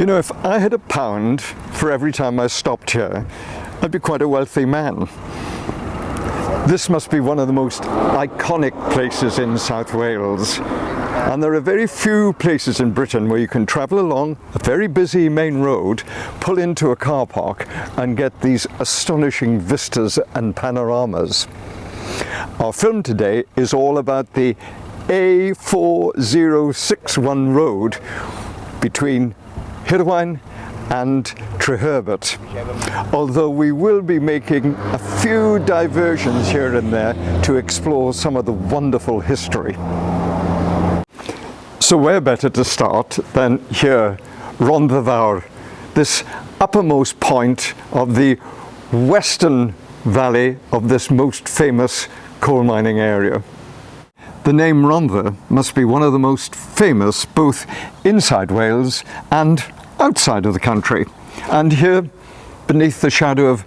You know, if I had £1 for every time I stopped here, I'd be quite a wealthy man. This must be one of the most iconic places in South Wales, and there are very few places in Britain where you can travel along a very busy main road, pull into a car park and get these astonishing vistas and panoramas. Our film today is all about the A4061 road between Hirwaun and Treherbert, although we will be making a few diversions here and there to explore some of the wonderful history. So where better to start than here, Rhondda, this uppermost point of the western valley of this most famous coal mining area. The name Rhondda must be one of the most famous both inside Wales and outside of the country. And here, beneath the shadow of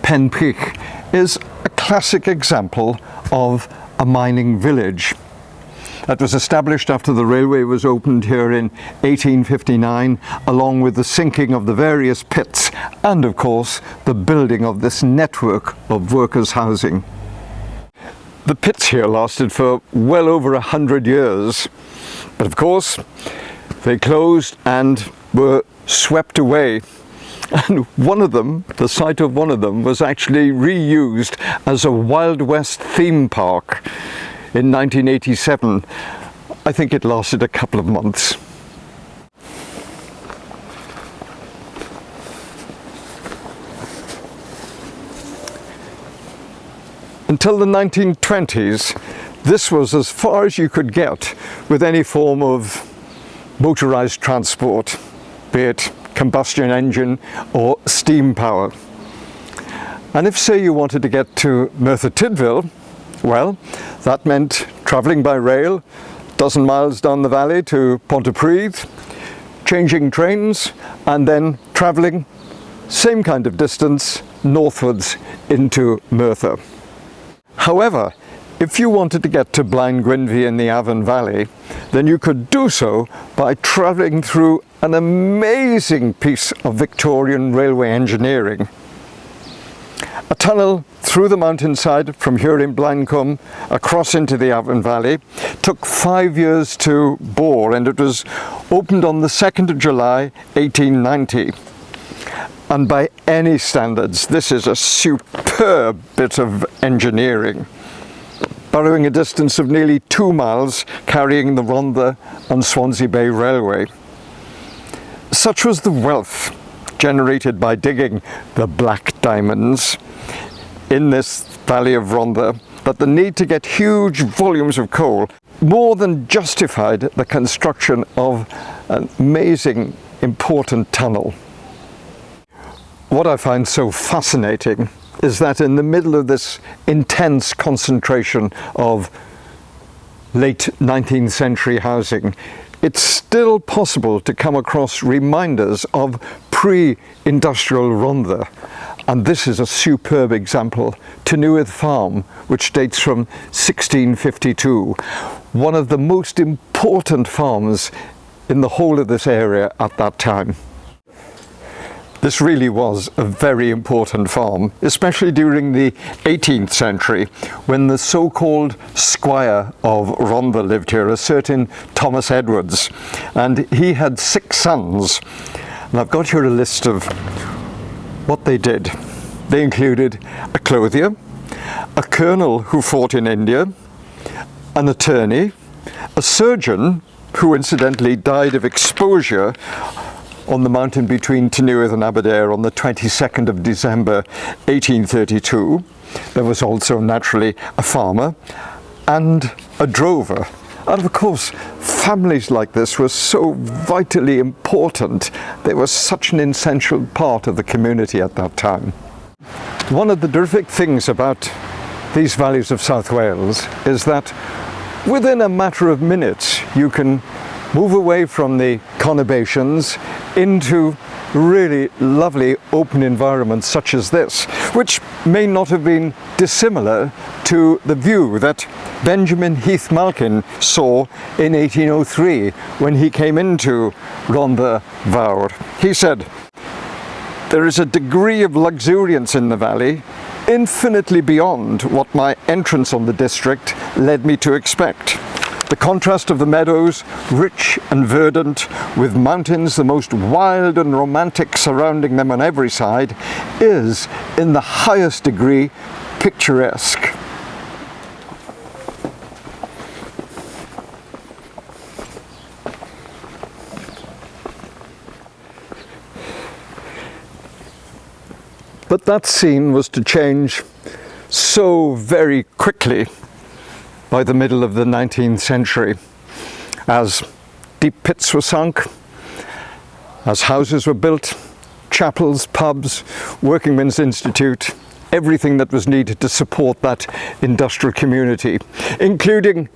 Penpeak, is a classic example of a mining village. That was established after the railway was opened here in 1859, along with the sinking of the various pits and, of course, the building of this network of workers' housing. The pits here lasted for well over 100 years, but of course they closed and were swept away, and one of them, the site of one of them, was actually reused as a Wild West theme park in 1987. I think it lasted a couple of months. Until the 1920s, this was as far as you could get with any form of motorised transport, be it combustion engine or steam power. And if, say, you wanted to get to Merthyr Tydfil, well, that meant travelling by rail, a dozen miles down the valley to Pontypridd, changing trains, and then travelling same kind of distance northwards into Merthyr. However, if you wanted to get to Blaen Gwynfi in the Avon Valley, then you could do so by travelling through an amazing piece of Victorian railway engineering. A tunnel through the mountainside from here in Blaencwm across into the Avon Valley took 5 years to bore, and it was opened on the 2nd of July 1890. And by any standards, this is a superb bit of engineering, burrowing a distance of nearly 2 miles, carrying the Rhondda and Swansea Bay Railway. Such was the wealth generated by digging the black diamonds in this valley of Rhondda that the need to get huge volumes of coal more than justified the construction of an amazing, important tunnel. What I find so fascinating is that in the middle of this intense concentration of late 19th century housing, it's still possible to come across reminders of pre-industrial Rhondda. And this is a superb example, Tynewydd Farm, which dates from 1652, one of the most important farms in the whole of this area at that time. This really was a very important farm, especially during the 18th century, when the so-called squire of Rhondda lived here, a certain Thomas Edwards, and he had 6 sons. And I've got here a list of what they did. They included a clothier, a colonel who fought in India, an attorney, a surgeon who incidentally died of exposure on the mountain between Tynewydd and Aberdare on the 22nd of December 1832. There was also naturally a farmer and a drover. And of course, families like this were so vitally important. They were such an essential part of the community at that time. One of the terrific things about these valleys of South Wales is that within a matter of minutes you can move away from the conurbations into really lovely open environments such as this, which may not have been dissimilar to the view that Benjamin Heath Malkin saw in 1803 when he came into Rhondda Fawr. He said, "There is a degree of luxuriance in the valley infinitely beyond what my entrance on the district led me to expect. The contrast of the meadows, rich and verdant, with mountains the most wild and romantic surrounding them on every side, is in the highest degree picturesque." But that scene was to change so very quickly by the middle of the 19th century, as deep pits were sunk, as houses were built, chapels, pubs, workingmen's institute, everything that was needed to support that industrial community, including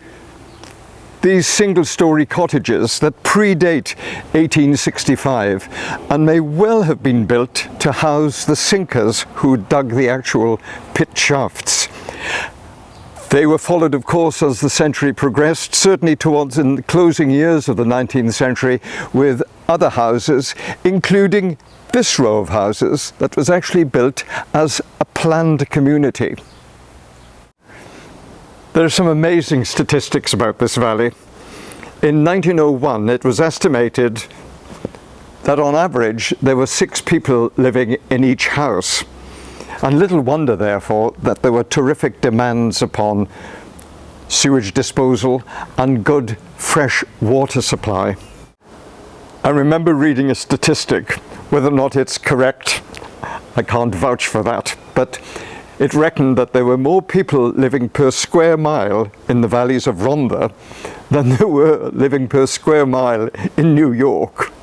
these single-storey cottages that predate 1865 and may well have been built to house the sinkers who dug the actual pit shafts. They were followed, of course, as the century progressed, certainly towards in the closing years of the 19th century, with other houses, including this row of houses that was actually built as a planned community. There are some amazing statistics about this valley. In 1901, it was estimated that on average there were 6 people living in each house. And little wonder, therefore, that there were terrific demands upon sewage disposal and good fresh water supply. I remember reading a statistic, whether or not it's correct, I can't vouch for that, but it reckoned that there were more people living per square mile in the valleys of Rhondda than there were living per square mile in New York.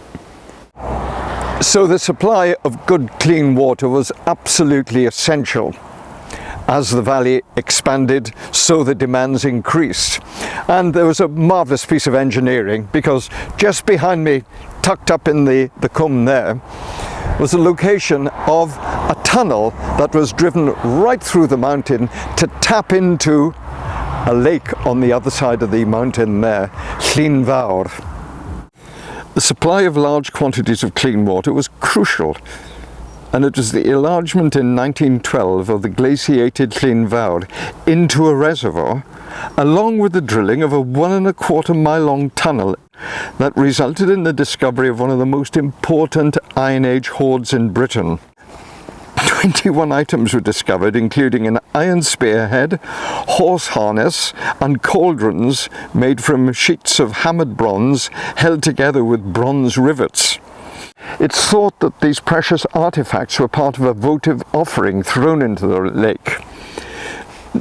So the supply of good clean water was absolutely essential. As the valley expanded, so the demands increased. And there was a marvellous piece of engineering, because just behind me, tucked up in the combe there, was the location of a tunnel that was driven right through the mountain to tap into a lake on the other side of the mountain there, Treherbert Fawr. The supply of large quantities of clean water was crucial, and it was the enlargement in 1912 of the glaciated Treherbert Fawr into a reservoir, along with the drilling of a 1¼ mile long tunnel, that resulted in the discovery of one of the most important Iron Age hoards in Britain. 21 items were discovered, including an iron spearhead, horse harness, and cauldrons made from sheets of hammered bronze held together with bronze rivets. It's thought that these precious artifacts were part of a votive offering thrown into the lake.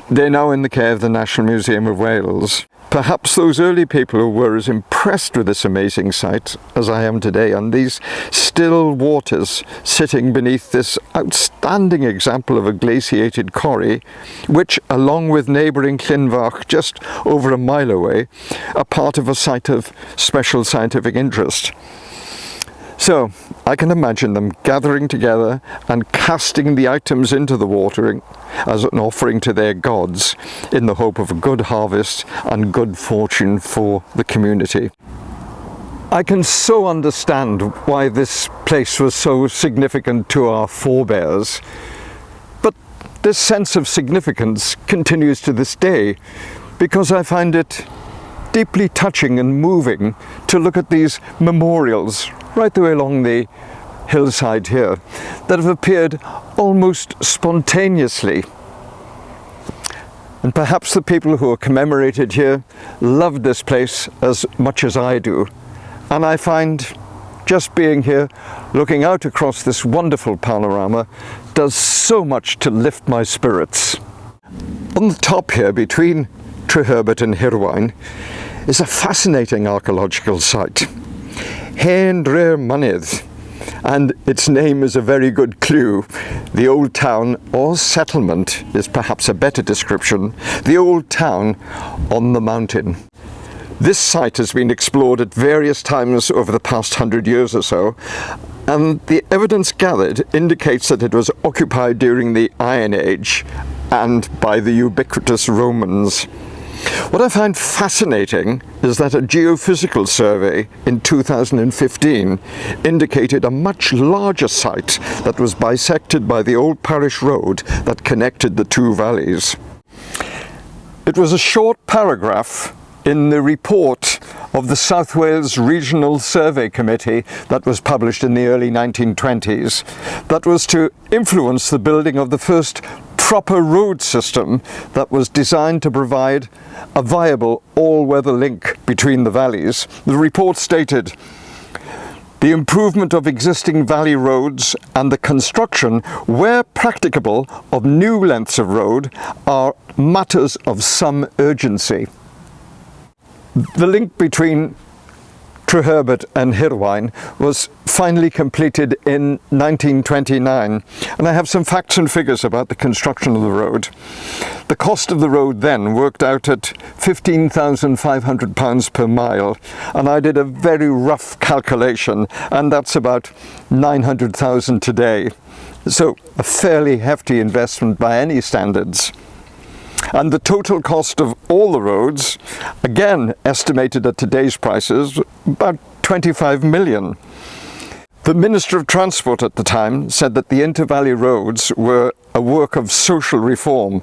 They're now in the care of the National Museum of Wales. Perhaps those early people were as impressed with this amazing sight as I am today, and these still waters sitting beneath this outstanding example of a glaciated quarry, which, along with neighbouring Llynfach just over a mile away, are part of a site of special scientific interest. So I can imagine them gathering together and casting the items into the water as an offering to their gods, in the hope of a good harvest and good fortune for the community. I can so understand why this place was so significant to our forebears, but this sense of significance continues to this day, because I find it deeply touching and moving to look at these memorials right the way along the hillside here that have appeared almost spontaneously. And perhaps the people who are commemorated here loved this place as much as I do. And I find just being here, looking out across this wonderful panorama, does so much to lift my spirits. On the top here, between Treherbert and Hirwaun, is a fascinating archaeological site, Hen Dre Mynydd, and its name is a very good clue. The old town, or settlement is perhaps a better description, the old town on the mountain. This site has been explored at various times over the past 100 years or so, and the evidence gathered indicates that it was occupied during the Iron Age and by the ubiquitous Romans. What I find fascinating is that a geophysical survey in 2015 indicated a much larger site that was bisected by the old parish road that connected the two valleys. It was a short paragraph in the report of the South Wales Regional Survey Committee that was published in the early 1920s that was to influence the building of the first proper road system that was designed to provide a viable all-weather link between the valleys. The report stated, "The improvement of existing valley roads and the construction, where practicable, of new lengths of road are matters of some urgency." The link between Treherbert and Hirwaun was finally completed in 1929, and I have some facts and figures about the construction of the road. The cost of the road then worked out at £15,500 per mile, and I did a very rough calculation, and that's about 900,000 today. So a fairly hefty investment by any standards. And the total cost of all the roads, again estimated at today's prices, about 25 million. The Minister of Transport at the time said that the inter-valley roads were a work of social reform,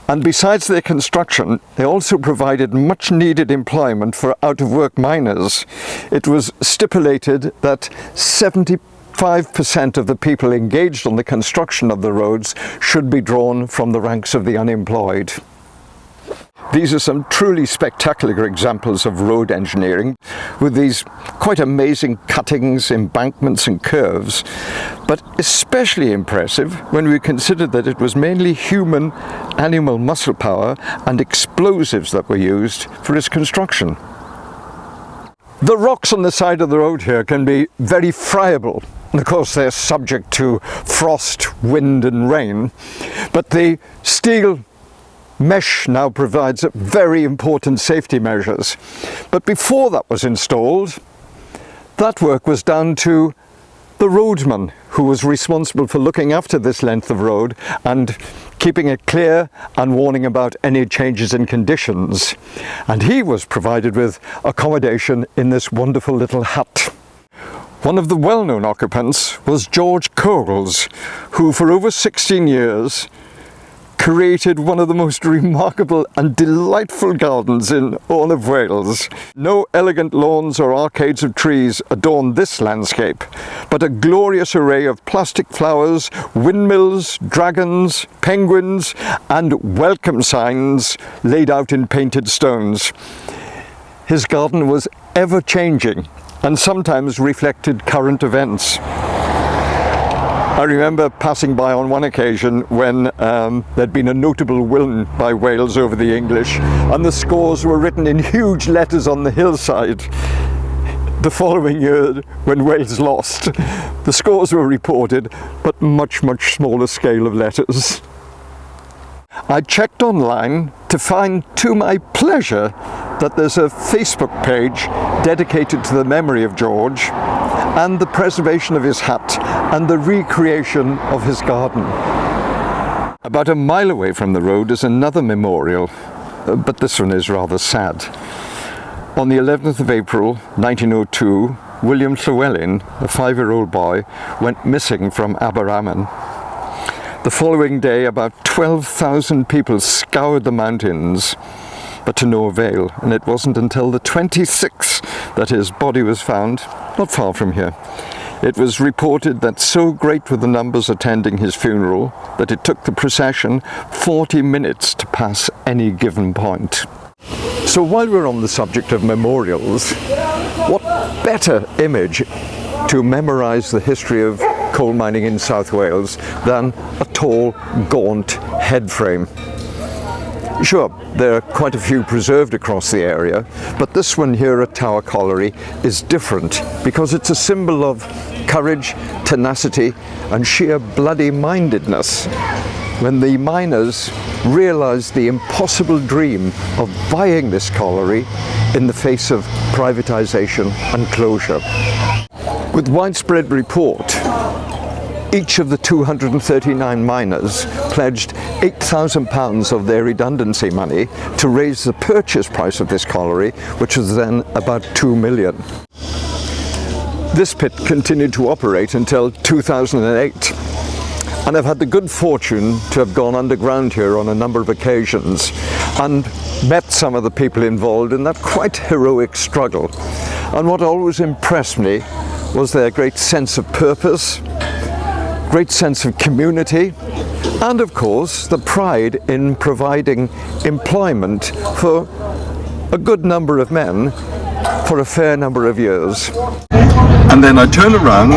and besides their construction, they also provided much needed employment for out-of-work miners. It was stipulated that 75% of the people engaged on the construction of the roads should be drawn from the ranks of the unemployed. These are some truly spectacular examples of road engineering, with these quite amazing cuttings, embankments and curves, but especially impressive when we consider that it was mainly human animal muscle power and explosives that were used for its construction. The rocks on the side of the road here can be very friable, and of course they're subject to frost, wind and rain, but the steel mesh now provides very important safety measures. But before that was installed, that work was done to the roadman who was responsible for looking after this length of road and keeping it clear and warning about any changes in conditions. And he was provided with accommodation in this wonderful little hut. One of the well-known occupants was George Coles, who for over 16 years created one of the most remarkable and delightful gardens in all of Wales. No elegant lawns or arcades of trees adorn this landscape, but a glorious array of plastic flowers, windmills, dragons, penguins, and welcome signs laid out in painted stones. His garden was ever-changing and sometimes reflected current events. I remember passing by on one occasion when there'd been a notable win by Wales over the English, and the scores were written in huge letters on the hillside. The following year, when Wales lost, the scores were reported, but much smaller scale of letters. I checked online to find, to my pleasure, that there's a Facebook page dedicated to the memory of George and the preservation of his hut and the recreation of his garden. About a mile away from the road is another memorial, but this one is rather sad. On the 11th of April 1902, William Llewellyn, a 5-year-old boy, went missing from Aberraman. The following day, about 12,000 people scoured the mountains, but to no avail, and it wasn't until the 26th that his body was found, not far from here. It was reported that so great were the numbers attending his funeral that it took the procession 40 minutes to pass any given point. So while we're on the subject of memorials, what better image to memorize the history of coal mining in South Wales than a tall, gaunt head frame? Sure, there are quite a few preserved across the area, but this one here at Tower Colliery is different because it's a symbol of courage, tenacity and sheer bloody-mindedness when the miners realised the impossible dream of buying this colliery in the face of privatisation and closure. With widespread report each of the 239 miners pledged £8,000 of their redundancy money to raise the purchase price of this colliery, which was then about £2 million. This pit continued to operate until 2008, and I've had the good fortune to have gone underground here on a number of occasions and met some of the people involved in that quite heroic struggle. And what always impressed me was their great sense of purpose, great sense of community, and of course the pride in providing employment for a good number of men for a fair number of years. And then I turn around,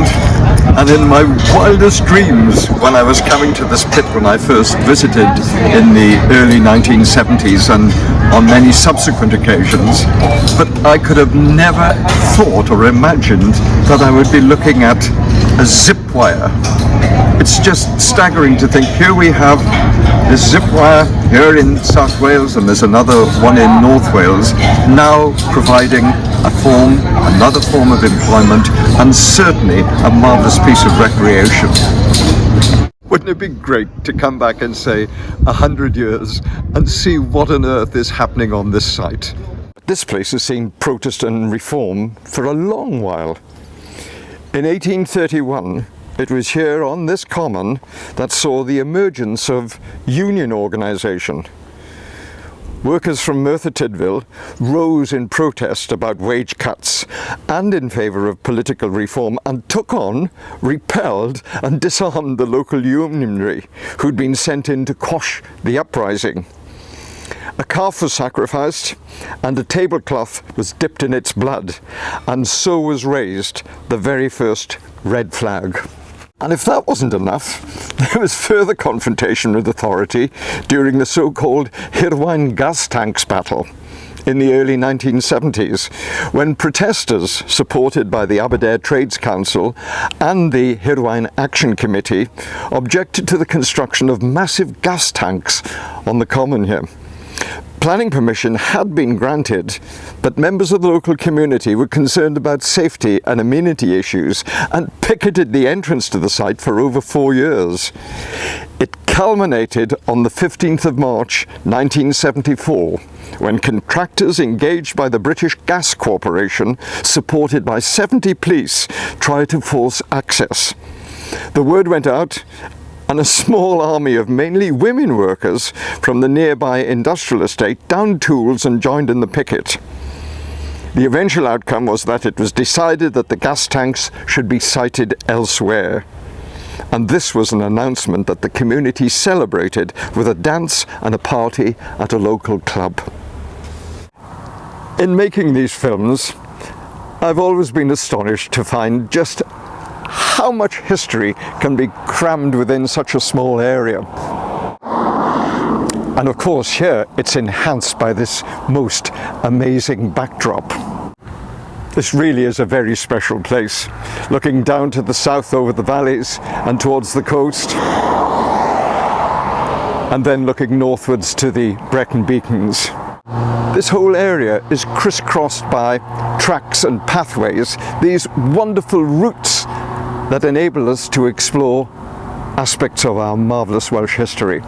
and in my wildest dreams, when I was coming to this pit when I first visited in the early 1970s and on many subsequent occasions, but I could have never thought or imagined that I would be looking at a zip wire. It's just staggering to think, here we have this zip wire here in South Wales, and there's another one in North Wales, now providing another form of employment, and certainly a marvellous piece of recreation. Wouldn't it be great to come back and say 100 years and see what on earth is happening on this site? This place has seen protest and reform for a long while. In 1831, it was here on this common that saw the emergence of union organisation. Workers from Merthyr Tydfil rose in protest about wage cuts and in favour of political reform, and took on, repelled and disarmed the local unionary who'd been sent in to quash the uprising. A calf was sacrificed and a tablecloth was dipped in its blood, and so was raised the very first red flag. And if that wasn't enough, there was further confrontation with authority during the so-called Hirwaun gas tanks battle in the early 1970s, when protesters, supported by the Aberdare Trades Council and the Hirwaun Action Committee, objected to the construction of massive gas tanks on the common here. Planning permission had been granted, but members of the local community were concerned about safety and amenity issues and picketed the entrance to the site for over 4 years. It culminated on the 15th of March 1974, when contractors engaged by the British Gas Corporation, supported by 70 police, tried to force access. The word went out, and a small army of mainly women workers from the nearby industrial estate downed tools and joined in the picket. The eventual outcome was that it was decided that the gas tanks should be sited elsewhere. And this was an announcement that the community celebrated with a dance and a party at a local club. In making these films, I've always been astonished to find just how much history can be crammed within such a small area. And of course here it's enhanced by this most amazing backdrop. This really is a very special place, looking down to the south over the valleys and towards the coast, and then looking northwards to the Brecon Beacons. This whole area is crisscrossed by tracks and pathways, these wonderful routes that enable us to explore aspects of our marvellous Welsh history.